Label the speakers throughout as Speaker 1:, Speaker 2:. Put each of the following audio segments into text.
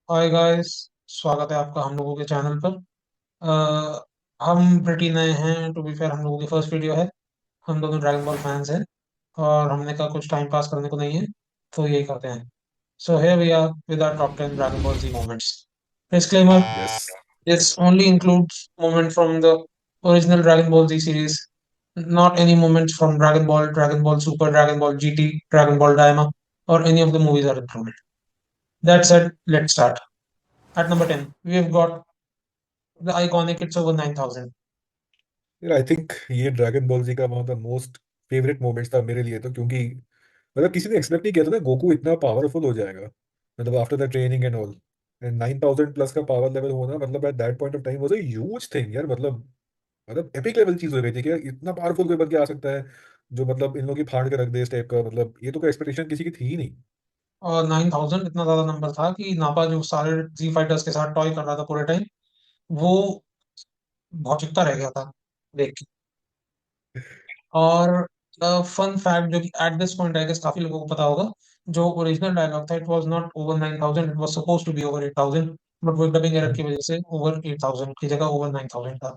Speaker 1: Hi guys. स्वागत है आपका हम लोगों के चैनल पर। हम प्रिटी नए हैं, टू बी फेयर हम लोगों की फर्स्ट वीडियो है। हम दोनों ड्रैगन बॉल फैंस हैं और हमने कहा कुछ टाइम पास करने को नहीं है तो यही करते हैं। So here we are with our top 10 Dragon Ball Z moments. Disclaimer,
Speaker 2: yes.
Speaker 1: this only includes moment from the original Dragon Ball Z series, not any moments from Dragon Ball, Dragon Ball Super, Dragon Ball GT, Dragon Ball Daima, or any of the movies are included. That said, let's start. At number 10, we have got the iconic It's Over 9000.
Speaker 2: यार I think ये dragon Ball जी का one of the most favourite moments था मेरे लिए तो, क्योंकि मतलब किसी ने एक्सपेक्ट नहीं किया था ना गोकू इतना पावरफुल हो जाएगा। मतलब after the training and all, and 9000 plus का पावर लेवल होना मतलब at that point of time was a huge thing यार। मतलब एपिक लेवल चीज हो गई थी कि यार इतना पावरफुल कोई बन के आ सकता है जो मतलब इन लोगों की फाड़ के रख दे इस टाइप का। मतलब ये तो कोई एक्सपेक्टेशन किसी की थी ही नहीं।
Speaker 1: और 9000 इतना ज्यादा नंबर था कि नापा जो सारे जी फाइटर्स के साथ टॉय कर रहा था पूरे टाइम, वो भौचक्का रह गया था देख के। और फन फैक्ट जो कि at this point I guess काफी लोगों को पता होगा, जो ओरिजिनल डायलॉग था, it was not over 9000, it was suppose to be over 8000, but वो डबिंग एरर की वजह से ओवर 8000 की जगह ओवर 9000 था।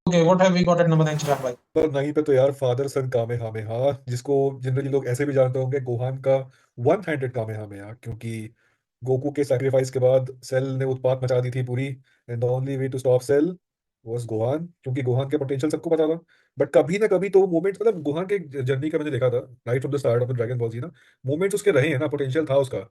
Speaker 1: Okay, what have we got at number 9 Chirag भाई?
Speaker 2: पर नहीं पे तो यार फादर सन कामेहामेहा, जिसको जनरली लोग ऐसे भी जानते होंगे गोहान का वन हैंडेड कामेहामेहा, क्योंकि गोकू के सैक्रिफाइस के बाद सेल ने उत्पात मचा दी थी पूरी। And the only way to stop Cell was Gohan, क्योंकि गोहान के पोटेंशियल सबको पता था। बट कभी ना कभी तो वो मोमेंट, मतलब गोहान के जर्नी का मैंने देखा था right from the start of the Dragon Ball Z ना, मोमेंट्स उसके रहे हैं ना, पोटेंशियल था उसका।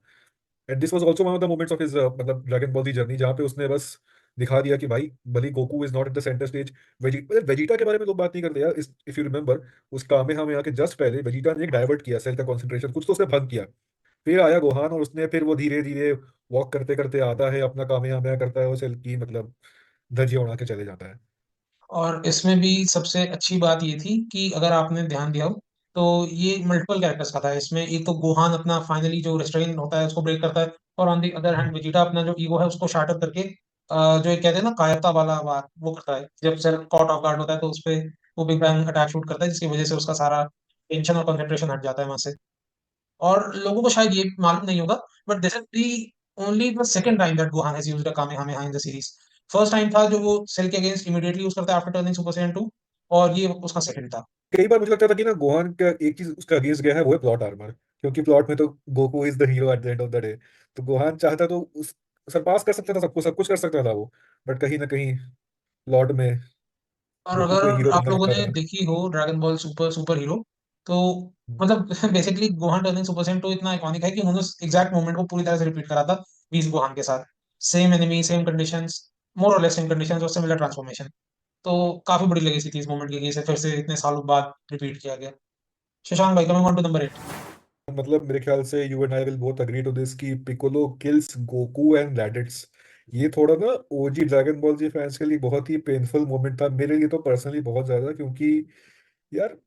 Speaker 2: And this was also one of the moments of his मतलब ड्रैगन बॉल दी जर्नी, जहाँ पे उसने बस दिखा दिया कि भाई भले Goku is not at the center stage. Vegeta के बारे में लोग बात नहीं करते यार। इफ यू रिमेंबर, उस कामे हमें आके जस्ट पहले वेजिटा ने एक डाइवर्ट किया सेल का कंसंट्रेशन, कुछ तो उसने भंग किया। फिर आया गोहान और उसने फिर वो धीरे धीरे वॉक करते करते आता है, अपना कामे हमें करता है, वो सेल की मतलब धज्जियां उड़ा के चले जाता है।
Speaker 1: और इसमें भी सबसे अच्छी बात ये थी कि अगर आपने ध्यान दिया हो तो ये मल्टीपल कैरेक्टर्स का था। इसमें एक तो गोहान अपना फाइनली जो रेस्ट्रेन होता है उसको ब्रेक करता है, और on the other hand Vegeta अपना जो ईगो है उसको शाटर करके जो एक कहते हैं ना कायरता वाला वार वो करता है। जब सेल कॉट ऑफ गार्ड होता है तो उस पे वो बिग बैंग अटैक शूट करता है, जिसकी वजह से उसका सारा टेंशन और कंसंट्रेशन हट जाता है वहां से। और लोगों को शायद ये मालूम नहीं होगा, but this is the only the second time that Gohan has used a Kamehameha in the series. First time था जो वो सेल के अगेंस्ट इमीडिएटली यूज करता है आफ्टर टर्निंग सुपर साइयन 2, और ये उसका सेकंड था।
Speaker 2: कई बार मुझे लगता था कि ना गोहान का एक चीज उसका अगेंस्ट गया है, वो है प्लॉट आर्मर। क्योंकि प्लॉट में तो Goku is the hero at the end of the day. तो गोहान चाहता तो उस सरपास कर सकता था सबको, सब कुछ कर सकता था वो। बट कहीं ना कहीं प्लॉट में
Speaker 1: और
Speaker 2: गोकू को
Speaker 1: अगर
Speaker 2: हीरो
Speaker 1: आप
Speaker 2: बनना
Speaker 1: लोगों
Speaker 2: लिखा
Speaker 1: ने
Speaker 2: था।
Speaker 1: देखी हो dragon ball super super hero, तो मतलब बेसिकली गोहान टर्निंग सुपर साइयन 2 इतना आइकॉनिक है कि उन्होंने एग्जैक्ट मोमेंट को पूरी तरह से रिपीट करा था बीस गोहान के साथ। सेम एनिमी, सेम कंडीशंस, मोर और लेस सेम कंडीशंस और सिमिलर ट्रांसफॉर्मेशन। तो काफी बड़ी लगी थी इस मोमेंट की कि इसे फिर से इतने सालों बाद रिपीट किया गया। शशांक भाई, कमिंग ऑन टू नंबर 8।
Speaker 2: मतलब मेरे ख्याल से you and I will both agree to this कि Piccolo kills Goku and Raditz. ये थोड़ा ना OG Dragon Ball Z fans के लिए बहुत ही पेनफुल मोमेंट था, मेरे लिए तो पर्सनली बहुत ज्यादा, क्योंकि यार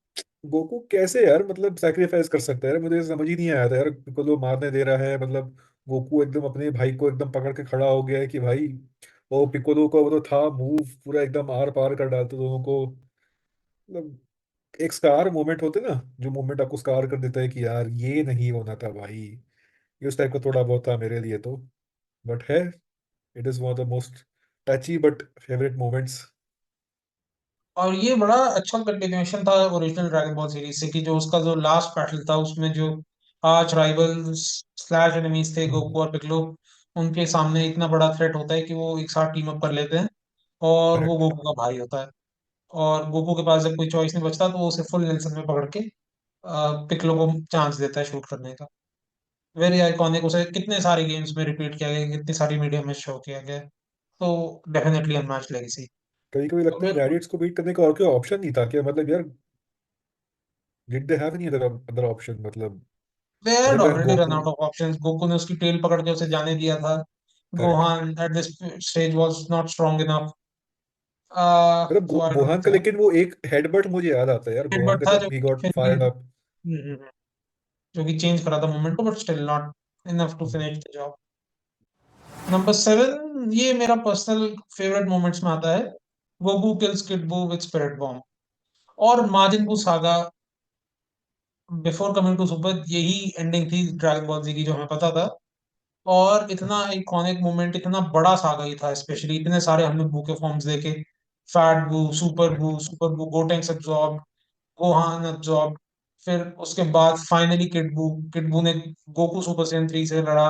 Speaker 2: गोकू कैसे यार मतलब सैक्रिफाइस कर सकता है यार, मुझे समझ ही नहीं आया था यार। पिकोलो मारने दे रहा है, मतलब गोकू एकदम अपने भाई को एकदम पकड़ के खड़ा हो गया है कि भाई, वो पिकोलो को वो तो था मूव पूरा एकदम आर पार कर डालते दोनों को। मतलब एक स्कार मोमेंट होते ना, जो मोमेंट आपको स्कार कर देता है कि यार ये नहीं होना था भाई। ये उस टाइप का थोड़ा बहुत था मेरे लिए तो। बट है, it is one of the most टची but favourite moments.
Speaker 1: और ये बड़ा अच्छा कंटिन्यूएशन था ओरिजिनल ड्रैगन बॉल सीरीज से, कि जो उसका जो लास्ट बैटल था उसमें जो आर्च राइवल्स स्लैश एनिमीज थे गोकू और पिक्लो, उनके सामने इतना बड़ा थ्रेट होता है कि वो एक साथ टीम अप कर लेते हैं और वो
Speaker 2: करेक्ट।
Speaker 1: गोकू का भाई होता है। और गोकू के पास जब कोई चॉइस नहीं बचता तो वो उसे फुल नेल्सन में पकड़ के पिक्लो को चांस देता है शूट करने का। वेरी आइकॉनिक, उसे कितने सारे गेम्स में रिपीट किया गया, कितनी सारी मीडिया में शो किया गया। तो डेफिनेटली अनमैच्ड लेगेसी।
Speaker 2: कभी कभी लगता है रैडिट्स को बीट करने का और कोई ऑप्शन नहीं था क्या, मतलब यार did they have any other other option मतलब,
Speaker 1: they
Speaker 2: other
Speaker 1: had
Speaker 2: then
Speaker 1: already run
Speaker 2: Goku.
Speaker 1: Out of options. Goku ने उसकी टेल पकड़ के उसे जाने दिया था।
Speaker 2: Correct.
Speaker 1: Gohan at this stage was not strong enough.
Speaker 2: मतलब
Speaker 1: तो आई डोंट
Speaker 2: गोहान का
Speaker 1: नो।
Speaker 2: लेकिन वो एक हेडबट मुझे याद आता है यार, गोहान
Speaker 1: हेडबट
Speaker 2: का
Speaker 1: था
Speaker 2: जब
Speaker 1: जो
Speaker 2: ही गॉट
Speaker 1: फिर भी
Speaker 2: फायर्ड अप।
Speaker 1: जो कि चेंज करा था मोमेंट को, but still not enough to finish the job. Number 7, ये मेरा पर्सनल फेवरेट मोमेंट्स में आता है। Goku kills Kid Buu with Spirit Bomb. और Majin Buu saga before coming to Super, यही एंडिंग थी ड्रैगन बॉल जी की जो हमें पता था। और इतना इकॉनिक मोमेंट, इतना बड़ा सागा ही था, स्पेशली इतने सारे हमने बू के फॉर्म्स देखे। फैट बू, सुपर बू, गोटेंक्स एब्जॉर्ब, गोहान एब्जॉर्ब। फिर उसके बाद फाइनली किड बू ने गोकू सुपर सैयन 3 से लड़ा,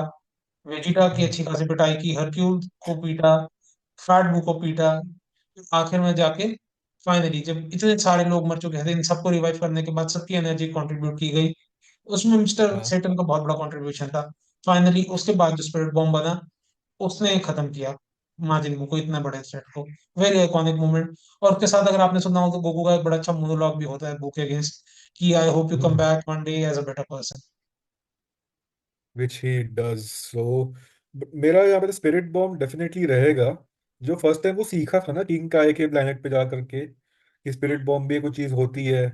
Speaker 1: वेजिटा की
Speaker 2: हम्म,
Speaker 1: अच्छी खासी पिटाई की, हरक्यूल को पीटा, फैट बू को पीटा। आखिर में जाके फाइनली जब इतने सारे लोग मर चुके थे, इन सबको रिवाइव करने के बाद सबकी एनर्जी कंट्रीब्यूट की गई, उसमें मिस्टर
Speaker 2: हाँ।
Speaker 1: सेटन का बहुत बड़ा कंट्रीब्यूशन था। फाइनली उसके बाद जो स्पिरिट बॉम्ब बना, उसने खत्म किया माजिन बू को, इतना बड़े थ्रेट को। Very iconic moment. और उसके साथ अगर आपने सुना हो तो गोकू का एक बड़ा अच्छा मोनोलॉग भी होता है बू के अगेंस्ट, कि I hope you come
Speaker 2: hmm.
Speaker 1: Back one day as a better person.
Speaker 2: Which he does so. मेरा यहाँ पे स्पिरिट बॉम्ब डेफिनेटली रहेगा। जो फर्स्ट टाइम वो सीखा था ना किंग काय के प्लेनेट पे जा करके, कि स्पिरिट बॉम्ब भी कुछ चीज होती है,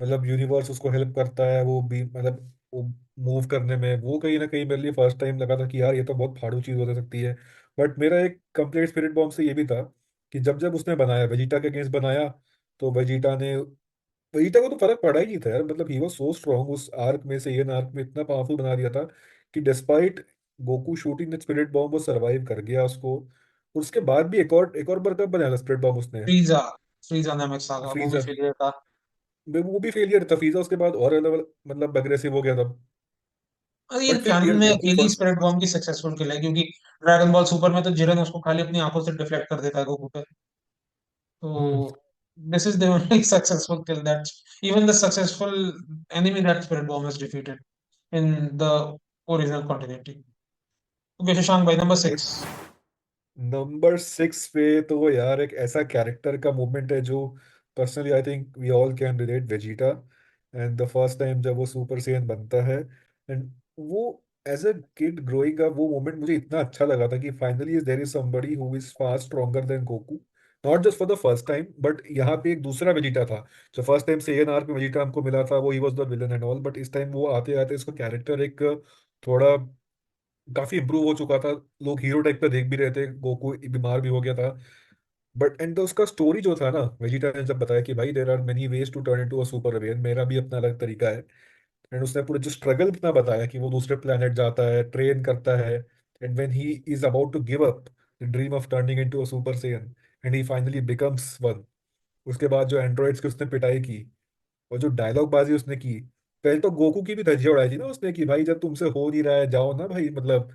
Speaker 2: मतलब यूनिवर्स उसको हेल्प करता है वो भी, मतलब वो मूव करने में, वो कहीं ना कहीं मेरे लिए फर्स्ट टाइम लगा था कि यार ये तो बहुत फाड़ू चीज हो सकती है। बट मेरा एक कंप्लीट स्पिरिट बॉम्ब से ये भी था कि जब जब उसने बनाया वेजिटा के अगेंस्ट बनाया, तो वेजिटा को तो फर्क पड़ा ही नहीं था यार, मतलब ही वाज सो स्ट्रांग उस आर्क में से, ये आर्क में इतना पावरफुल बना दिया था कि despite Goku shooting the spirit bomb वो सरवाइव कर गया उसको। उसके बाद भी एक और बार कब बनाया था स्पिरिट बॉम्ब उसने?
Speaker 1: फ्रीजा, फ्रीजा नामक सागा, वो भी
Speaker 2: फ्रीजा।
Speaker 1: फेलियर था।
Speaker 2: वो भी फेलियर था, फ्रीजा उसके बाद और लेवल मतलब अग्रेसिव हो गया था।
Speaker 1: और ये
Speaker 2: बट फिर
Speaker 1: कैनन
Speaker 2: यार
Speaker 1: में
Speaker 2: गोकू
Speaker 1: अकेली
Speaker 2: फर्स्ट।
Speaker 1: स्पिरिट बॉम्ब की सक्सेसफुल किल है, क्योंकि ड्रैगन बॉल सुपर में तो जिरन उसको खाली अपनी आंखों से डिफ्लेक्ट कर देता है गोकू पे।
Speaker 2: हम्म।
Speaker 1: तो this is the only successful kill that, even the successful enemy that Spirit Bomb has defeated in the original continuity. Okay, Shashank by number
Speaker 2: एक
Speaker 1: 6.
Speaker 2: नंबर 6 पे तो वो यार एक ऐसा कैरेक्टर का मूवमेंट है जो personally I think we all can relate, Vegeta. And the first time जब वो सुपर सेयन बनता है, एंड वो as a kid growing up, वो मोमेंट मुझे इतना अच्छा लगा था कि finally there is somebody who is far stronger than Goku. Not just for the first time, but यहाँ पे एक दूसरा वेजिटा था। जो फर्स्ट टाइम सेयन आर्क में वेजिटा हमको मिला था वो he was the villain and all, but इस टाइम वो आते आते इसका कैरेक्टर एक थोड़ा काफी इम्प्रूव हो चुका था। लोग हीरो टाइप का देख भी रहे थे, गोकू बीमार भी हो गया था। बट एंड उसका स्टोरी जो था ना, वेजिटा ने जब बताया कि भाई there are many ways to turn into a super variant, मेरा भी अपना अलग तरीका है। एंड उसने पूरा जो स्ट्रगल अपना बताया कि वो दूसरे प्लेनेट जाता है, ट्रेन करता है, and when he is about to give up the dream of turning into a Super Saiyan, and he finally becomes one. उसके बाद जो एंड्रॉइड्स की उसने पिटाई की, और जो डायलॉग बाजी उसने की, पहले तो गोकू की भी धज्जियां उड़ाई थी ना उसने कि भाई जब तुमसे हो नहीं रहा है जाओ ना भाई, मतलब।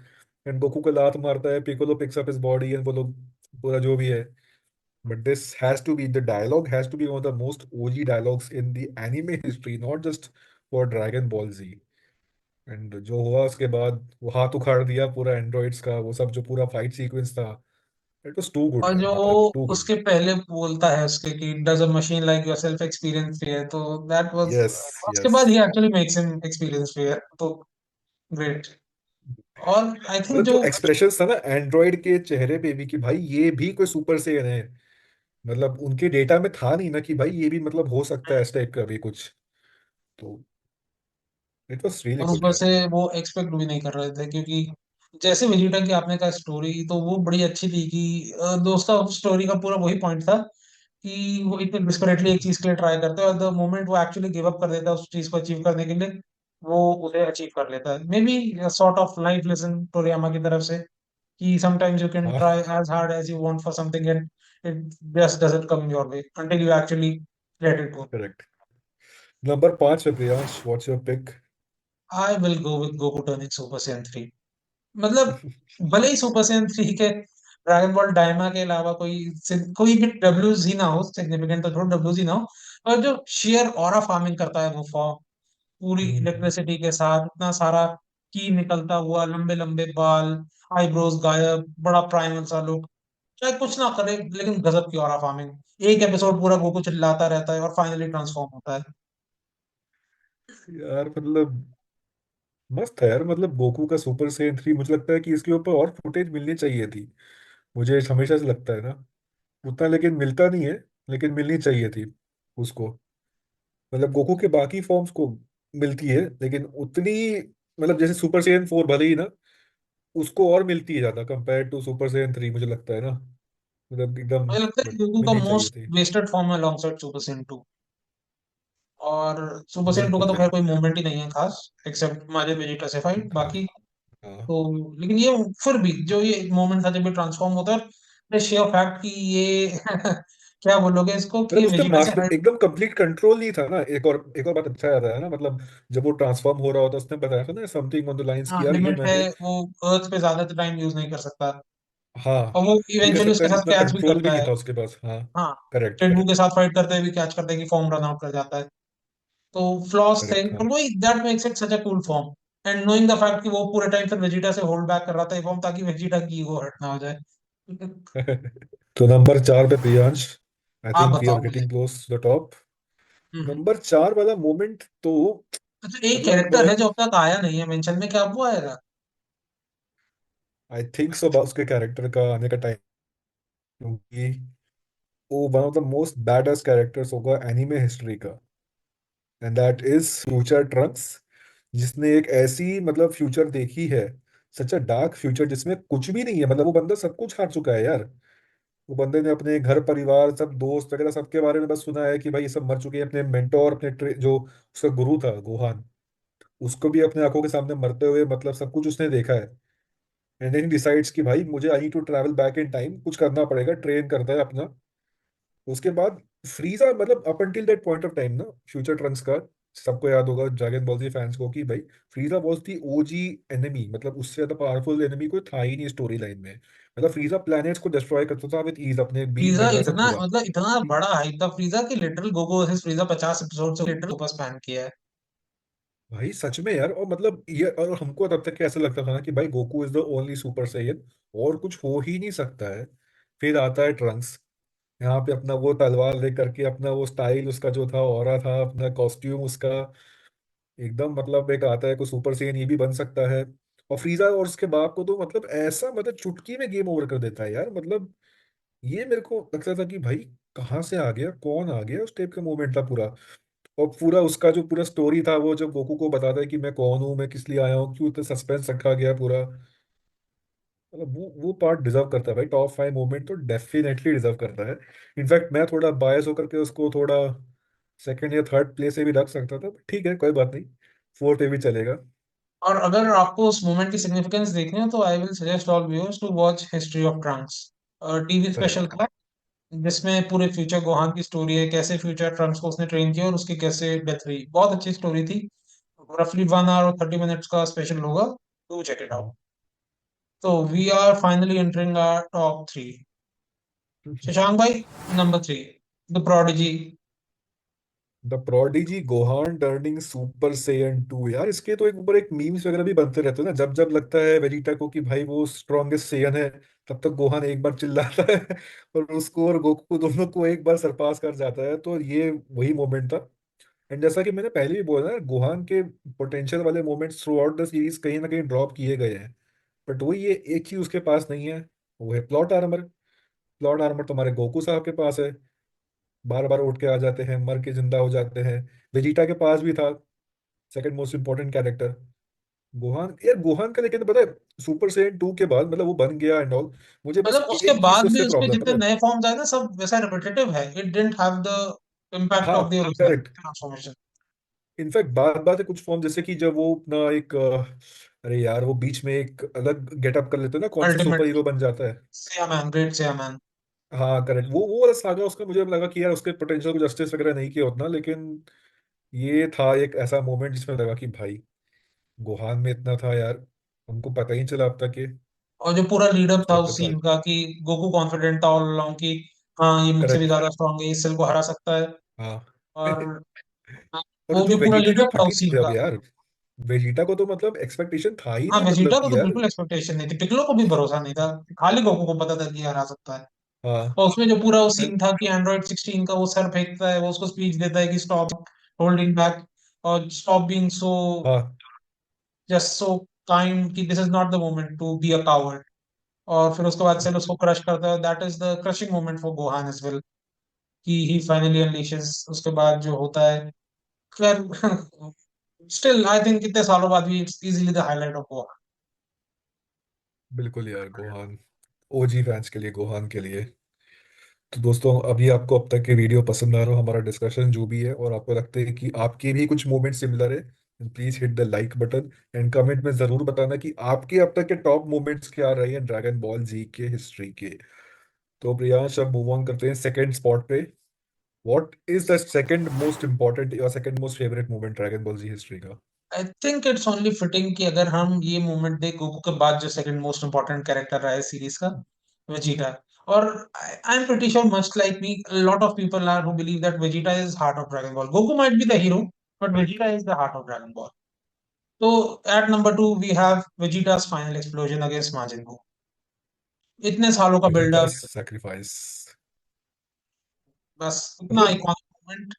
Speaker 2: एंड गोकू को लात मारता है, Piccolo picks up his body and वो लोग पूरा जो भी है। But this has to be the dialogue, has to be one of the most OG dialogues in the anime history, not just for Dragon Ball Z. And जो हुआ उसके बाद, वो हाथ उखाड़ दिया पूरा एंड्रॉइड्स का, वो सब जो पूरा फाइट सीक्वेंस था, इट वाज टू गुड
Speaker 1: और
Speaker 2: यार,
Speaker 1: जो
Speaker 2: मतलब टू गुड।
Speaker 1: उसके पहले बोलता है उसके कि does a machine like yourself experience fear, तो दैट वाज,
Speaker 2: यस,
Speaker 1: उसके
Speaker 2: यस।
Speaker 1: बाद ही actually makes him experience fear, तो ग्रेट। और आई थिंक
Speaker 2: मतलब जो
Speaker 1: जो
Speaker 2: एक्सप्रेशन था ना एंड्रॉइड के चेहरे पे भी कि भाई ये भी कोई सुपर सेयन है, मतलब उनके डेटा में था नहीं ना कि भाई ये भी मतलब हो सकता है इस टाइप का भी कुछ। तो इट वाज रियली
Speaker 1: और
Speaker 2: गुड
Speaker 1: ऊपर
Speaker 2: यार।
Speaker 1: से वो एक्सपेक्ट भी नहीं कर रहे थे, क्योंकि जैसे वेजिटा की आपने कहा स्टोरी, तो वो बड़ी अच्छी थी कि दोस्तों स्टोरी का पूरा वही पॉइंट था कि वो इतने डिस्परेटली एक चीज के लिए ट्राई करता है, और द मोमेंट वो एक्चुअली गिव अप कर देता है उस चीज को अचीव करने के लिए, वो उसे अचीव कर लेता है। Maybe sort of life lesson Toriyama की तरफ से, कि समटाइम्स यू कैन
Speaker 2: हाँ।
Speaker 1: Try as hard as you want for something and it just doesn't come your way until you actually let it go.
Speaker 2: Correct. Number 5 पे Priyansh, what's your pick?
Speaker 1: I will go with Goku turning Super Saiyan 3. मतलब भले ही super Saiyan 3 के dragon ball Dayma के अलावा कोई भी डब्ल्यूज ही ना हो, सिग्निफिकेंट तो थोड़ा डब्ल्यूज ही ना हो, और जो शेयर ऑरा फार्मिंग करता है वो फॉर्म, पूरी इलेक्ट्रिसिटी के साथ इतना सारा की निकलता हुआ, लंबे लंबे बाल, आईब्रोज गायब, बड़ा प्राइमल सा लुक, चाहे कुछ ना करे लेकिन गजब की ऑरा फार्मिंग। एक एपिसोड पूरा गोकू चिल्लाता रहता है और फाइनली ट्रांसफॉर्म होता है।
Speaker 2: यार मतलब मस्त है यार, मतलब गोकू का सुपर सेयन 3, मुझे लगता है कि इसके ऊपर और फुटेज मिलनी चाहिए थी। मुझे हमेशा से लगता है ना, उतना लेकिन मिलता नहीं है, लेकिन मिलनी चाहिए थी उसको। मतलब गोकू के बाकी फॉर्म्स को मिलती है लेकिन उतनी, मतलब जैसे सुपर सेयन 4 भले ही ना, उसको और मिलती है ज्यादा कंपेयर टू सुपर सेयन 3, मुझे लगता है ना, मतलब एकदम।
Speaker 1: मुझे लगता है
Speaker 2: बट
Speaker 1: गोकू का
Speaker 2: मिलनी चाहिए
Speaker 1: मोस्ट
Speaker 2: थी।
Speaker 1: वेस्टेड फॉर्म है लॉन्ग साइड सुपर सैयन 2। और सुपर सैयन 2 का
Speaker 2: बिल्कुल
Speaker 1: तो खैर
Speaker 2: यार।
Speaker 1: कोई मूवमेंट ही नहीं है खास, एक्सेप्ट माजिद वेजिटा से फाइट, बाकी
Speaker 2: हाँ,
Speaker 1: तो लेकिन ये फिर भी जो ये मोमेंट था जब ये ट्रांसफॉर्म होता है, और शेयर फैक्ट कि ये क्या बोलोगे इसको, कि
Speaker 2: मतलब
Speaker 1: ये
Speaker 2: उसपे
Speaker 1: वेजिटा से
Speaker 2: मास्टर
Speaker 1: हट।
Speaker 2: एकदम कंप्लीट कंट्रोल नहीं था ना। एक और बात अच्छा याद आया ना, मतलब जब वो ट्रांसफॉर्म हो रहा होता उसने बताया था ना समथिंग ऑन द लाइंस
Speaker 1: हाँ
Speaker 2: कि यार ये
Speaker 1: लिमिट है,
Speaker 2: मैंने।
Speaker 1: वो अर्थ पे ज्यादा टाइम यूज नहीं कर सकता।
Speaker 2: हाँ,
Speaker 1: और वो
Speaker 2: ये कह
Speaker 1: इवेंचुअली
Speaker 2: सकता
Speaker 1: उसके
Speaker 2: है
Speaker 1: साथ
Speaker 2: इतना
Speaker 1: कैच भी
Speaker 2: कंट्रोल भी
Speaker 1: करता
Speaker 2: नहीं
Speaker 1: है।
Speaker 2: था उसके पास। हाँ,
Speaker 1: हाँ,
Speaker 2: करेक्ट
Speaker 1: रेड भी के
Speaker 2: करेक्ट
Speaker 1: साथ फाइट करते हुए भी कैच करते हैं कि फॉर्म रन आउट कर जाता है। तो फ्लॉस थे,
Speaker 2: करेक्ट। हाँ।
Speaker 1: पर वही that makes it such a cool form. And knowing the fact कि वो पूरे टाइम फिर वेजिटा से होल्ड बैक कर रहा था ये फॉर्म, ताकि वेजिटा की ईगो हर्ट ना हो जाए।
Speaker 2: तो नंबर 4 पे प्रियांश, आई
Speaker 1: आप
Speaker 2: थिंक वी
Speaker 1: बताओ
Speaker 2: आर
Speaker 1: मुझे।
Speaker 2: Getting close to the top.
Speaker 1: Hmm.
Speaker 2: Number 4 वाला मोमेंट तो
Speaker 1: अच्छा, एक
Speaker 2: मतलब
Speaker 1: कैरेक्टर है जो अब तक आया नहीं है मेंशन में, क्या अब वो आएगा?
Speaker 2: आई थिंक सो उसके कैरेक्टर का आने का टाइम, क्योंकि वो one of the most baddest characters होगा एनीमे हिस्ट्री का, and that is future Trunks. जिसने एक ऐसी मतलब फ्यूचर देखी है, सच अ डार्क फ्यूचर जिसमें कुछ भी नहीं है। मतलब वो बंदा सब कुछ हार चुका है यार। वो बंदे ने अपने घर परिवार सब दोस्त वगैरह सबके बारे में बस सुना है कि भाई ये सब मर चुके हैं। अपने मेंटोर अपने जो उसका गुरु था गोहान, उसको भी अपने आंखों के सामने मरते हुए मतलब सब कुछ उसने देखा है। एंड देन डिसाइड्स कि भाई मुझे I need to travel back in time, कुछ करना पड़ेगा। ट्रेन करता है अपना। उसके बाद फ्रीजा मतलब up until that point of time ना, फ्यूचर ट्रंक्स का सबको याद होगा ड्रैगन बॉल जी फैंस को कि भाई फ्रीजा वॉज दी ओजी एनिमी। मतलब उससे ज्यादा पावरफुल एनिमी कोई था ही नहीं स्टोरी लाइन में। मतलब फ्रीजा प्लैनेट्स को डिस्ट्रॉय करता था विद ईज अपने बीम
Speaker 1: फ्रीजा
Speaker 2: वगैरह से
Speaker 1: इतना,
Speaker 2: पूरा।
Speaker 1: मतलब इतना बड़ा हाइप था फ्रीजा की, लिटिल गोगो वर्सेस फ्रीजा 50 एपिसोड से लिटिल बस पैन किया है।
Speaker 2: भाई सच में यार, और मतलब ये और हमको तब तक के ऐसा लगता था ना कि भाई Goku is the only super Saiyan, और कुछ हो ही नहीं सकता है। फिर आता है ट्रंक्स, यहाँ पे अपना वो तलवार लेकर के अपना वो स्टाइल उसका जो था, ऑरा था, अपना कॉस्ट्यूम उसका एकदम मतलब एक आता है कोई सुपर सेन ये भी बन सकता है। और फ्रीजा और उसके बाप को तो मतलब ऐसा मतलब चुटकी में गेम ओवर कर देता है यार। मतलब ये मेरे को लगता था कि भाई कहाँ से आ गया, कौन आ गया, उस टाइप का मूवमेंट था पूरा। और पूरा उसका जो पूरा स्टोरी था वो जब गोकू को बताता है कि मैं कौन हूँ, मैं किस लिए आया हूँ, क्यों इतना सस्पेंस रखा गया पूरा। मतलब वो पार्ट डिजर्व करता है भाई। टॉप 5 मूवमेंट तो डेफिनेटली डिजर्व करता है। इनफैक्ट मैं थोड़ा बायस होकर के उसको थोड़ा सेकंड या थर्ड प्लेस से भी रख सकता था, ठीक है कोई बात नहीं, फोर्थ पे भी चलेगा।
Speaker 1: और अगर आपको उस मोमेंट की सिग्निफिकेंस देखनी हो तो I will suggest all viewers to watch History of Trunks, TV special
Speaker 2: correct.
Speaker 1: था, जिसमें पूरे फ्यूचर गोहान की स्टोरी है, कैसे फ्यूचर ट्रंक्स को उसने ट्रेन किया और उसकी कैसे डेथ हुई। बहुत अच्छी स्टोरी थी। रफली 1 आवर और 30 मिनट्स का स्पेशल होगा, टू चेक इट आउट। तो we are finally entering our top 3। Shashank भाई, number 3, the prodigy.
Speaker 2: The prodigy Gohan turning super Saiyan 2। यार इसके तो एक ऊपर एक मीम्स वगैरह भी बनते रहते हैं ना, जब जब लगता है वेजिटा को कि भाई वो स्ट्रॉन्गेस्ट सेयन है, तब तक गोहान एक बार चिल्लाता है और उसको और गोकू को दोनों को एक बार सरपास कर जाता है। तो ये वही मोमेंट था। एंड जैसा कि मैंने पहले भी बोला ना, गोहान के पोटेंशियल वाले moments through out the series कहीं ना कहीं ड्रॉप किए गए हैं। बट वो ये एक ही उसके पास नहीं है, वो है प्लॉट आर्मर। प्लॉट आर्मर तुम्हारे गोकू साहब के पास है, बार बार उठ के आ जाते हैं, मर के जिंदा हो जाते हैं। वेजिटा के पास भी था, second most important character. Gohan यार, गोहान का लेकिन पता है सुपर सेयन 2 के बाद मतलब वो बन गया एंड ऑल, मुझे बस
Speaker 1: मतलब उसके
Speaker 2: एक चीज
Speaker 1: बाद
Speaker 2: से
Speaker 1: भी
Speaker 2: उससे
Speaker 1: उसके
Speaker 2: प्रॉब्लम
Speaker 1: जितने
Speaker 2: पता है।
Speaker 1: नए फॉर्म्स आए ना, सब वैसा रिपीटेटिव है। It didn't have the impact
Speaker 2: हाँ,
Speaker 1: of the original
Speaker 2: correct.
Speaker 1: Transformation.
Speaker 2: In fact बात बात है कुछ फॉर्म, जैसे कि जब वो अपना एक अरे यार वो बीच में एक अलग गेटअप कर लेते हैं ना, कौन सा सुपर
Speaker 1: अल्टीमेट
Speaker 2: हीरो बन जाता है।
Speaker 1: मैन, ग्रेट से मैन।
Speaker 2: हाँ करेक्ट, वो वाला सागा उसका मुझे लगा कि यार उसके पोटेंशियल को जस्टिस वगैरह नहीं किया उतना, लेकिन ये था एक ऐसा मोमेंट जिसमें लगा कि भाई गोहान में इतना था यार, हमको पता ही नहीं चला अब तक ये
Speaker 1: और जो पूरा लीडअप
Speaker 2: उस
Speaker 1: था
Speaker 2: टाइप का
Speaker 1: उस
Speaker 2: था।
Speaker 1: सीन का, कि गोकू कॉन्फिडेंट था ऑल अलोंग कि हाँ ये मुझसे भी
Speaker 2: करेक्ट।
Speaker 1: ज्यादा स्ट्रांग है, इस सेल को हरा सकता है।
Speaker 2: हाँ
Speaker 1: और
Speaker 2: और
Speaker 1: वो
Speaker 2: जो
Speaker 1: जो पूरा
Speaker 2: वेजिटा की
Speaker 1: लीडअप था
Speaker 2: फटी
Speaker 1: उस
Speaker 2: थी
Speaker 1: सीन
Speaker 2: अब
Speaker 1: का।
Speaker 2: यार, वेजिटा को तो मतलब एक्सपेक्टेशन था ही
Speaker 1: हाँ,
Speaker 2: नहीं
Speaker 1: वेजिटा
Speaker 2: मतलब
Speaker 1: को
Speaker 2: कि
Speaker 1: तो
Speaker 2: यार।
Speaker 1: बिल्कुल एक्सपेक्टेशन नहीं थी, पिक्लो को भी भरोसा नहीं था। खाली गोकू को पता था कि ये हरा सकता है।
Speaker 2: हाँ।
Speaker 1: और उसमें जो पूरा वो
Speaker 2: And-
Speaker 1: सीन था कि एंड्रॉइड 16 का वो सर फेंकता है, वो उसको स्पीच देता है कि स्टॉप होल्डिंग बैक, और स्टॉप बीइंग सो
Speaker 2: हाँ,
Speaker 1: जस्ट सो काइंड, कि this is not the moment to be a coward. और फिर उसके बाद से उसको क्रश करता है, that is the crushing moment for Gohan as well, कि ही फाइनली अनलीशेस। उसके बाद जो होता है, खैर स्टिल आई थिंक कितने सालों बाद भी it's easily the highlight of Gohan.
Speaker 2: बिल्कुल यार गोहान, ओजी फैंस के लिए गोहान के लिए। तो दोस्तों अभी आपको अब तक के वीडियो पसंद आ रहा हो, हमारा डिस्कशन जो भी है, और आपको लगता है कि आपके भी कुछ मोमेंट सिमिलर है, please hit the like button and comment में जरूर बताना कि आपके अब तक के टॉप मोमेंट्स क्या रहे हैं ड्रैगन बॉल जी के हिस्ट्री के। तो प्रियांश, अब मूव ऑन करते हैं सेकंड स्पॉट पे। What is the second most important या second most favourite moment Dragon Ball Z history का?
Speaker 1: I think it's only fitting कि अगर हम ये मूवमेंट देख गोकू के बाद जो सेकंड मोस्ट इंपॉर्टेंट कैरेक्टर रहा है सीरीज का, वेजिटा। और I am pretty sure much like me lot of people are who believe that Vegeta is heart of Dragon Ball. Goku might be the hero, but Vegeta is the heart of Dragon Ball. तो at number 2 we have Vegeta's final explosion against Majin Buu. इतने सालों का
Speaker 2: Vegeta
Speaker 1: buildup,
Speaker 2: sacrifice.
Speaker 1: बस इतना
Speaker 2: मतलब
Speaker 1: iconic moment.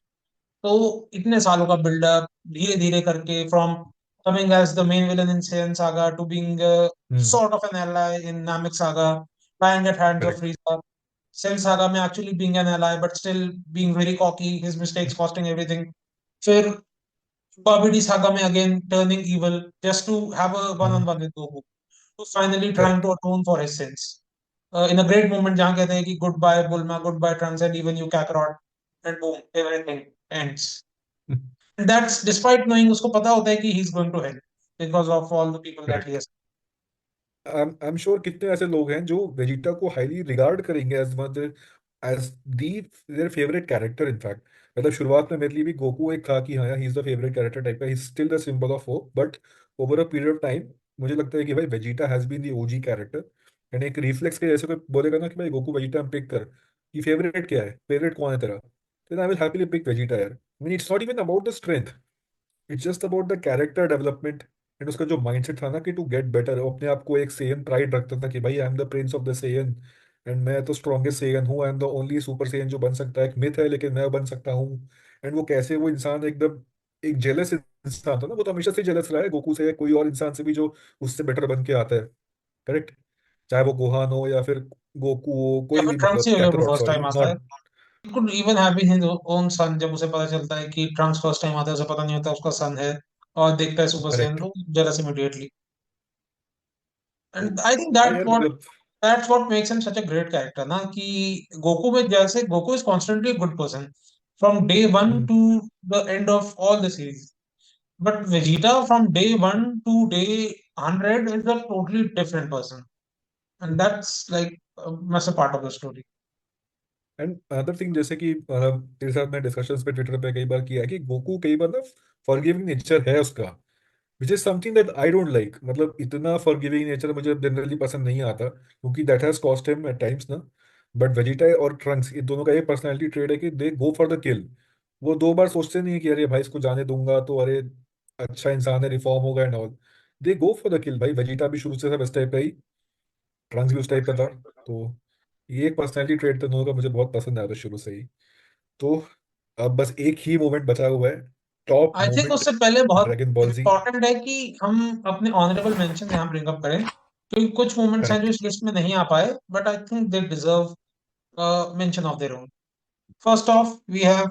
Speaker 1: तो इतने सालों का बिल्डअप धीरे धीरे करके from coming as the main villain in Saiyan saga to being
Speaker 2: hmm.
Speaker 1: sort of an ally in Namek saga, dying at hands of
Speaker 2: correct.
Speaker 1: Frieza. Cell saga में actually being an ally but still being very cocky, his mistakes costing everything. फिर Bobby D saga में again turning evil just to have a one-on-one with Goku, to finally trying
Speaker 2: correct.
Speaker 1: to atone for his sins. In a great moment जहाँ कहते हैं कि goodbye Bulma, goodbye Transcend, even you Kakarot, and boom, everything ends. That's despite knowing उसको पता होता है कि he's going to hell because of all the people that he
Speaker 2: correct.
Speaker 1: has.
Speaker 2: I am sure कितने ऐसे लोग हैं जो वेजिटा को हाईली रिगार्ड करेंगे as much as the their favourite character in fact. मतलब शुरुआत में मेरे लिए भी गोकू एक था कि हाँ he is the favourite character type का, he still the symbol of hope, but over a period of time मुझे लगता है कि भाई Vegeta has been the OG character. And एक रिफ्लेक्स के जैसे कोई बोलेगा ना कि भाई गोकू वेजिटा में पिक कर, कि फेवरेट क्या है, फेवरेट कौन है तेरा, then I will happily pick Vegeta यार। I mean it's not even about the strength, it's just about the character development. And उसका जो माइंडसेट था ना कि टू गेट बेटर, वो अपने आप को एक सेयन प्राइड रखता था कि भाई I am the Prince of the Saiyan, and मैं तो स्ट्रॉन्गेस्ट सेयन हूँ, I am the only super Saiyan जो बन सकता है। एक मिथ है लेकिन मैं बन सकता हूँ। एंड वो कैसे वो इंसान एकदम एक जेलस इंसान था ना, वो तो हमेशा से जेलस रहा है गोकू से या कोई और इंसान से भी जो उससे बेटर बन के आता है। करेक्ट। चाहे वो गोहान हो या फिर गोकू हो,
Speaker 1: या
Speaker 2: कोई
Speaker 1: फिर
Speaker 2: भी,
Speaker 1: ट्रंक्स ही
Speaker 2: मतलब
Speaker 1: जब
Speaker 2: कैकरॉट,
Speaker 1: फर्स्ट
Speaker 2: सॉरी
Speaker 1: टाइम आता है,
Speaker 2: not.
Speaker 1: it could even have been his own son। जब उसे पता चलता है कि ट्रंक्स फर्स्ट टाइम आता है, उसे पता नहीं होता उसका सन है, और देखता है सुपर सैयन,
Speaker 2: करेक्ट।
Speaker 1: तो jealous immediately।
Speaker 2: तो
Speaker 1: And I think
Speaker 2: हाँ यार मतलब।
Speaker 1: that's what makes him such a great character ना, कि गोकू में जैसे Goku is constantly a good person from day one
Speaker 2: hmm.
Speaker 1: to the end of all the series, but Vegeta from day one to day 100 is a totally different person, and that's like a massive part of the story।
Speaker 2: And other thing, जैसे कि तेरे साथ मैं discussions पे Twitter पे कई बार किया है कि गोकू कई बार ना फॉरगिविंग नेचर है उसका, which is something that I don't like. मतलब इतना फॉरगिविंग नेचर मुझे जनरली पसंद नहीं आता, क्योंकि that has cost him at times ना। बट वेजिटा और ट्रंक्स, इन दोनों का ये पर्सनैलिटी ट्रेड है कि दे गो फॉर द किल। वो दो बार सोचते नहीं है कि अरे भाई इसको जाने दूंगा तो अरे अच्छा इंसान है, रिफॉर्म होगा and all. They go for the किल। भाई वेजिटा भी शुरू से सब इस टाइप का ही, ट्रंक्स भी उस टाइप का था। तो ये एक पर्सनैलिटी ट्रेड था दोनों का, मुझे बहुत पसंद आया था शुरू से ही। तो अब बस एक ही मोमेंट बचा हुआ है, टॉप
Speaker 1: आई थिंक
Speaker 2: मोमेंट
Speaker 1: उससे पहले बहुत
Speaker 2: ड्रैगन बॉल जी।
Speaker 1: इम्पोर्टेंट है कि हम अपने ऑनरेबल मेंशन यहाँ ब्रिंग अप करें, क्योंकि कुछ मोमेंट्स हैं जो
Speaker 2: करेक्ट।
Speaker 1: इस लिस्ट में नहीं आ पाए, but I think they deserve mention of their own. First of we have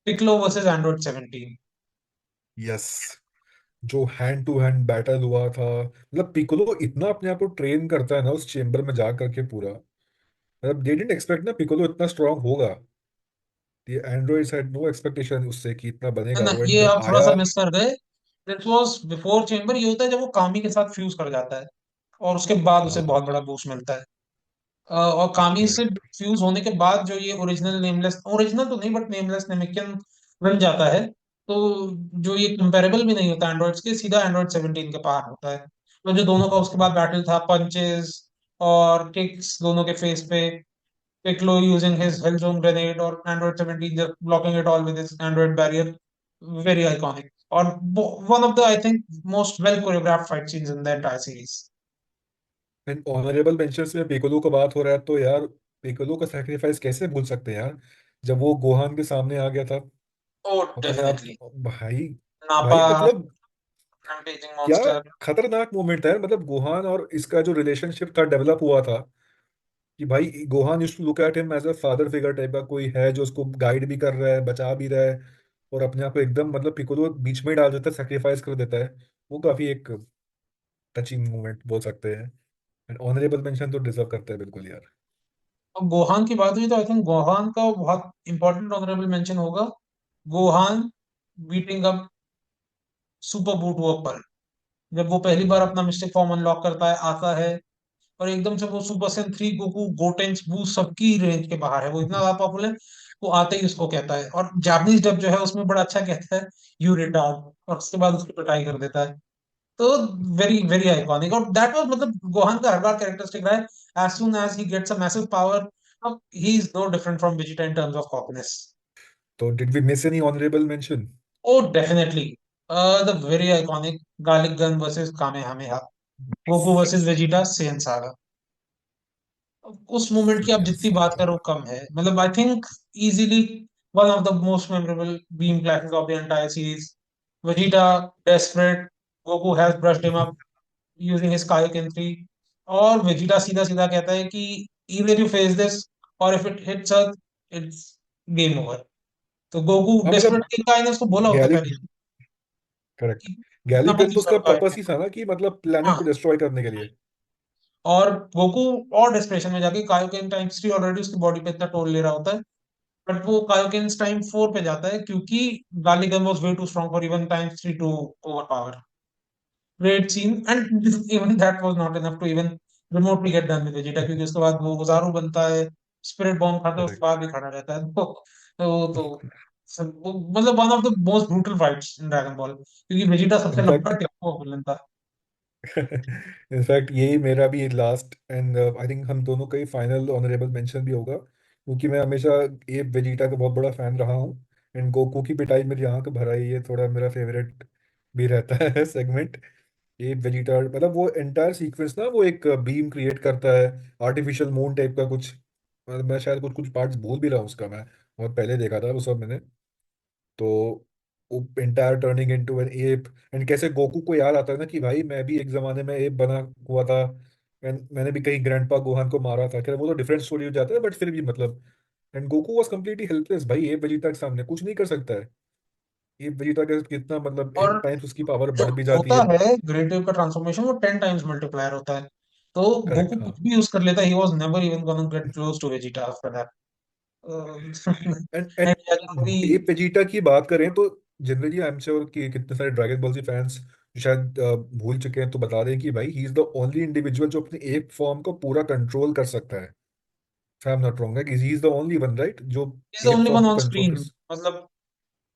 Speaker 1: Piccolo versus android 17।
Speaker 2: Yes. जो हैंड टू हैंड बैटल हुआ था, मतलब पिकोलो इतना अपने आप को ट्रेन करता है ना उस चेम्बर में जा करके पूरा, मतलब दे डिडंट एक्सपेक्ट ना पिकोलो इतना स्ट्रांग होगा। ये एंड्रॉइड्स हैड नो एक्सपेक्टेशन उससे कि इतना
Speaker 1: है
Speaker 2: बनेगा
Speaker 1: ना,
Speaker 2: वो, एंड
Speaker 1: ये
Speaker 2: जब
Speaker 1: आप थोड़ा
Speaker 2: आया।
Speaker 1: सा मिस कर गए। This was before chamber. ये होता है जब वो कामी के साथ फ्यूज कर जाता है, और उसके बाद उसे
Speaker 2: हाँ।
Speaker 1: बहुत बड़ा बूस्ट मिलता है। और कामी से
Speaker 2: करेक्ट।
Speaker 1: फ्यूज होने के बाद जो ये ओरिजिनल नेमलेस, ओरिजिनल तो नहीं बट नेमलेस नेमिकियन बन जाता है, तो जो ये कंपेरेबल भी नहीं होता एंड्रॉइड्स के, सीधा एंड्रॉइड 17 के पार होता है। तो जो दोनों का उसके बाद बैटल था, पंचेस और किक्स दोनों के फेस पे, Piccolo using his Hellzone grenade or Android 17 just blocking it all with his Android barrier, very iconic। और one of the I think most well choreographed fight scenes in the entire series।
Speaker 2: And honourable mentions में Piccolo का बात हो रहा है तो यार, Piccolo का सैक्रिफाइस कैसे भूल सकते हैं यार, जब वो गोहान के सामने आ गया था
Speaker 1: Oh,
Speaker 2: अपने आप।
Speaker 1: definitely।
Speaker 2: भाई, भाई
Speaker 1: Nappa,
Speaker 2: मतलब
Speaker 1: rampaging
Speaker 2: क्या
Speaker 1: monster।
Speaker 2: खतरनाक मोमेंट था यार। मतलब गोहान और इसका जो रिलेशनशिप था, डेवलप हुआ था कि भाई Gohan used to look at him as a father figure type का, कोई है जो उसको गाइड भी कर रहा है, बचा भी रहा है, और अपने आप को एकदम मतलब पिकोलो बीच में ही डाल देता है, सेक्रीफाइस कर देता है। वो काफी एक टचिंग मोमेंट बोल सकते हैं। एंड ऑनरेबल मेंशन तो डिजर्व करता है बिल्कुल यार।
Speaker 1: अब गोहान की बात हुई तो आई थिंक गोहान का बहुत इंपॉर्टेंट ऑनरेबल मेंशन होगा। Gohan beating up super boot work पर। जब वो पहली बार अपना मिस्टिक फॉर्म अनलॉक करता है, आता है, और एकदम से वो सुपर सेन 3 गोकू गोटेंस बूस्ट सबकी रेंज के बाहर है, वो इतना ज्यादा पॉपुलर है। वो आते ही उसको कहता है, और जापानीज डब जो है उसमें बड़ा अच्छा कहता है, यू रिटार्ड, और उसके बाद उसकी पिटाई कर देता है। तो वेरी वेरी आइकॉनिक, और दैट वाज मतलब गोहान का हर बार कैरेक्टरिस्टिक रहा है, as soon as he gets a massive power, अब he is no different from Vegeta in terms of cockiness.
Speaker 2: तो did we miss any honourable mention?
Speaker 1: Oh definitely, the very iconic Galick Gun versus Kamehameha, Goku versus Vegeta Saiyan saga. उस moment की आप
Speaker 2: सेन
Speaker 1: जितनी बात
Speaker 2: saga.
Speaker 1: करो कम है, मतलब I think easily one of the most memorable beam clashes of the entire series. Vegeta desperate, Goku has brushed him up using his Kaioken 3, और Vegeta सीधा सीधा कहता है कि either you face this or if it hits Earth, it's game over। तो Goku
Speaker 2: हाँ मतलब
Speaker 1: desperate king का ने उसको बोला होता है
Speaker 2: गैलिक,
Speaker 1: पहले
Speaker 2: करेक्ट,
Speaker 1: कि इतना
Speaker 2: गैलिक
Speaker 1: मत
Speaker 2: गन तो
Speaker 1: यूज
Speaker 2: उसका
Speaker 1: करो
Speaker 2: पर्पस
Speaker 1: Kaioken।
Speaker 2: ही था ना कि मतलब प्लेनेट को
Speaker 1: हाँ,
Speaker 2: डिस्ट्रॉय करने के लिए।
Speaker 1: और गोकू और डेस्परेशन में जाके कायोकेन टाइम्स 3 ऑलरेडी उसकी बॉडी पे इतना टोल ले रहा होता है, बट वो कायोकेन टाइम 4 पे जाता है क्योंकि Galick Gun was way too strong for even times 3 to overpower. Great scene, and even that was not enough to even remotely get done with Vegeta, क्योंकि उसके बाद वो गुजारू बनता है, स्पिरिट बॉम्ब खाता है, उसके
Speaker 2: करेक्ट।
Speaker 1: बाद भी खड़ा रहता है। मतलब one of the most brutal fights in dragon ball, क्योंकि वेजिटा सबसे
Speaker 2: इनफैक्ट
Speaker 1: लंबा टेम्पो विलन था।
Speaker 2: इनफैक्ट यही मेरा भी लास्ट एंड आई थिंक हम दोनों का ही फाइनल ऑनरेबल मेंशन भी होगा, क्योंकि मैं हमेशा ए वेजिटा का बहुत बड़ा फैन रहा हूँ। एंड गोकू की पिटाई मेरी आंख भर आई, ये थोड़ा मेरा फेवरेट भी रहता है सेगमेंट। ये वेजिटा मतलब वो एंटायर सीक्वेंस ना, वो एक बीम क्रिएट करता है, आर्टिफिशियल मून टाइप का कुछ। मैं शायद कुछ कुछ पार्ट्स भूल भी रहा हूँ उसका, मैं बहुत पहले देखा था वो सब मैंने। तो entire turning into an ape, and कैसे गोकू को याद आता है ना कि भाई मैं भी एक जमाने में एप बना हुआ था, एंड मैंने भी कहीं ग्रैंडपा गोहान को मारा था। खैर वो तो डिफरेंट स्टोरी हो जाता है, बट फिर भी मतलब, and Goku was completely helpless भाई, एप वेजिटा के सामने कुछ नहीं कर सकता है। एप वेजिटा का कितना मतलब
Speaker 1: और
Speaker 2: टाइम्स उसकी पावर
Speaker 1: जो
Speaker 2: बढ़ भी जाती
Speaker 1: होता
Speaker 2: है।
Speaker 1: है ग्रेट वेव का ट्रांसफॉर्मेशन, वो 10 टाइम्स मल्टीप्लायर होता है, तो
Speaker 2: करेक्ट,
Speaker 1: गोकू
Speaker 2: हाँ।
Speaker 1: कुछ भी यूज कर लेता है, he was never even gonna get close to Vegeta after that.
Speaker 2: And
Speaker 1: and
Speaker 2: and ape Vegeta की बात करें तो जनरली आई एम श्योर कि कितने सारे ड्रैगन बॉल जी फैंस शायद भूल चुके हैं, तो बता दें कि भाई ही इज द ओनली इंडिविजुअल जो अपने एप फॉर्म को पूरा कंट्रोल कर सकता है। If I'm not wrong, like he is the only one, right? जो
Speaker 1: is the
Speaker 2: app
Speaker 1: only
Speaker 2: form
Speaker 1: one
Speaker 2: को
Speaker 1: ऑन
Speaker 2: कंट्रोल कर
Speaker 1: स्क्रीन, मतलब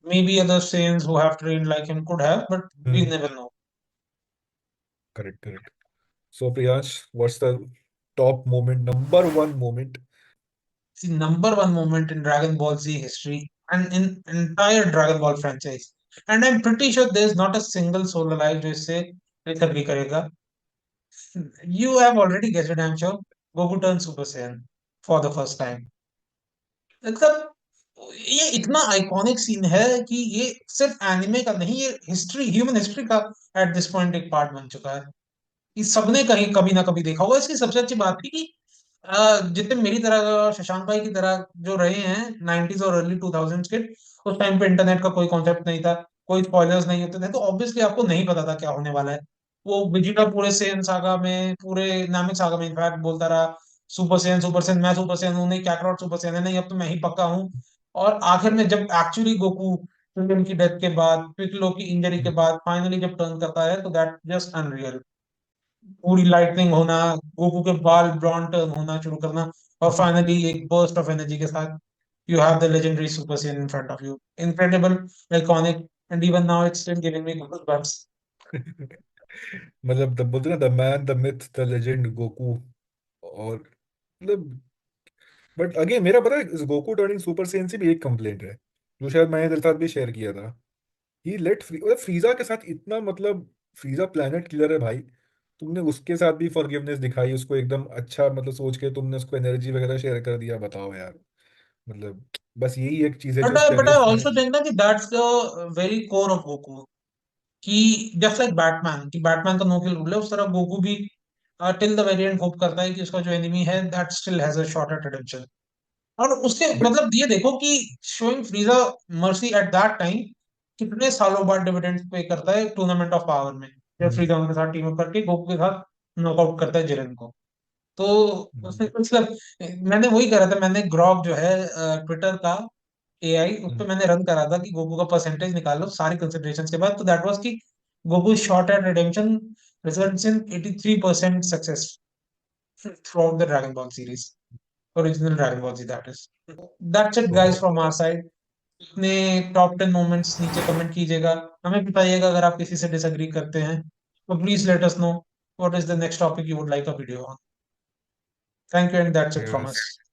Speaker 1: maybe other Saiyans who have trained like him could have, but we
Speaker 2: hmm.
Speaker 1: never know.
Speaker 2: Correct, correct. So Priyansh, what's the top moment, number one moment?
Speaker 1: It's the number one moment in Dragon Ball Z history and in entire Dragon Ball franchise. And I'm pretty sure there's not a single soul alive जो इससे agree करेगा. You have already guessed it, I'm sure. Goku turns Super Saiyan for the first time. मतलब ये इतना iconic scene है कि ये सिर्फ एनिमे का नहीं, ये हिस्ट्री, ह्यूमन हिस्ट्री का एट दिस पॉइंट एक पार्ट बन चुका है। कि सबने कहीं कभी ना कभी देखा होगा। इसकी सबसे अच्छी बात थी कि जितने मेरी तरह और शशांक भाई की तरह जो रहे हैं 90s और अर्ली 2000s के, उस टाइम पे इंटरनेट का कोई कॉन्सेप्ट नहीं था, कोई स्पॉयलर्स नहीं होते थे, तो ऑब्वियसली आपको नहीं पता था क्या होने वाला है। वो विजिटा पूरे सेन सागा में, पूरे नामिक सागा में इनफैक्ट बोलता रहा, सुपर सेन, मैं सुपर सेन हूँ नहीं, कैकरॉट सुपर सेन है नहीं, अब तो मैं ही पक्का हूँ। और आखिर में जब एक्चुअली गोकू की डेथ के बाद, पिकलो की इंजरी के बाद फाइनली जब टर्न करता है, तो दैट जस्ट अनरियल। पूरी लाइटनिंग होना, गोकू के बाल ब्रॉन्ज टर्न होना शुरू करना, और फाइनली एक बर्स्ट ऑफ एनर्जी के साथ you have the legendary super Sen in front of you. Incredible, iconic, and even now it's still giving me goosebumps.
Speaker 2: मतलब द बोलते हैं ना, the man the myth the legend Goku. और मतलब, but again मेरा पता है इस गोकू टर्निंग सुपर सेन से भी एक कंप्लेंट है, जो शायद मैंने तेरे साथ भी शेयर किया था। ही लेट मतलब फ्रीजा के साथ इतना मतलब, फ्रीजा प्लेनेट किलर है भाई, तुमने उसके साथ भी फॉरगिवनेस दिखाई, उसको एकदम अच्छा मतलब सोच के तुमने उसको एनर्जी वगैरह शेयर कर दिया, बताओ यार। मतलब बस यही एक चीज है जो उसके
Speaker 1: बट आई
Speaker 2: अगेंस्ट मैंने।
Speaker 1: ऑल्सो थिंक ना कि that's the very core of Goku, कि जस्ट लाइक बैटमैन, कि बैटमैन का नो किल रूल है, उस तरह गोकू भी till the very and hope करता है कि उसका जो एनिमी है that still has a shorter redemption. और उसके
Speaker 2: बट
Speaker 1: मतलब ये देखो कि showing फ्रीजा mercy at that time कितने सालों बाद डिविडेंड पे करता है टूर्नामेंट ऑफ पावर में, जब फ्रीजा उनके साथ टीम अप करके गोकू के साथ नॉकआउट करता है जिरेन को। तो उसने मतलब, मैंने वही करा था, मैंने ग्रॉक जो है ट्विटर का एआई, उस पे मैंने रन करा था कि गोकू का परसेंटेज निकालो सारी कंसिडरेशंस के बाद, तो दैट वाज कि Goku's shot at redemption results in 83% success throughout the Dragon Ball series. Original Dragon Ball Z, that is. That's it guys from our side. अपने टॉप 10 मोमेंट्स नीचे comment कीजिएगा, हमें बताइएगा अगर आप किसी से डिसएग्री करते हैं, तो please let us know what is the next topic you would like a video on. Thank you and that's it from
Speaker 2: yes,
Speaker 1: us.